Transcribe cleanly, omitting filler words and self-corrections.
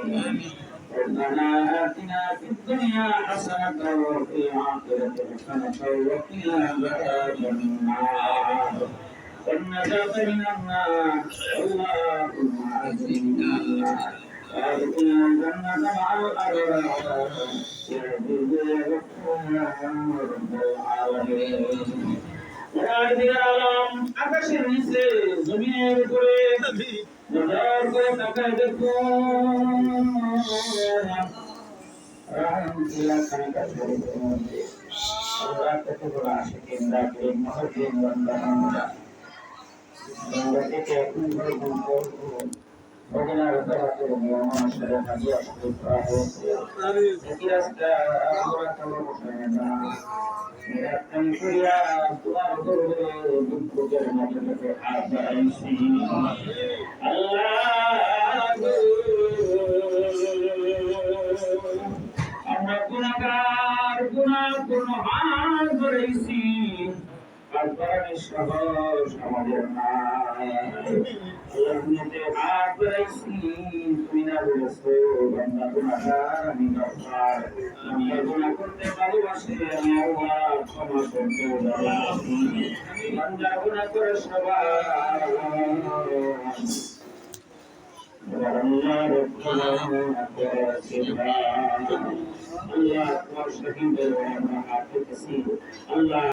ربنا آتنا في الدنيا حسنة وفي الآخرة حسنة وقنا عذاب النار والنجاة من النار اللهم أجرنا وأدخلنا الجنة مع الأبرار يا عزيز يا غفور يا رب العالمين আকাশের নিচে জমিনের উপরে নজর করে তাকায় দেখুন রাহমাতুল্লাহ খানিকা শরীফের মধ্যে আল্লাহ কতগুলো আশিকিন ডাকলেন মহজিন বান্দা থেকে এখন ভগনার উদ্ধারকে নিয়ম অনুসারে হাজির আসতে করা হয়েছে এই রাস্তা আমরা তবে বসে না নিরাপদ করিয়া তোমার করবে দুঃখের মধ্যে থেকে হাত বাড়াইছি আল্লাহ আমরা গুনাহগার গুনাহ হাত ধরেছি হাত বাড়ানো সহজ আমাদের না হাত বাড়াইছি তুমি না বলেছো বান্দা গুনাহগার আমি গাফফার আমরা গুনাহ করতে ভালোবাসি আমি আল্লাহ ক্ষমা করতে ভালোবাসি বান্দা গুনাহ করে সবাই আল্লাহ তোমার শহীদের আমরা হাত পেতেছি আল্লাহ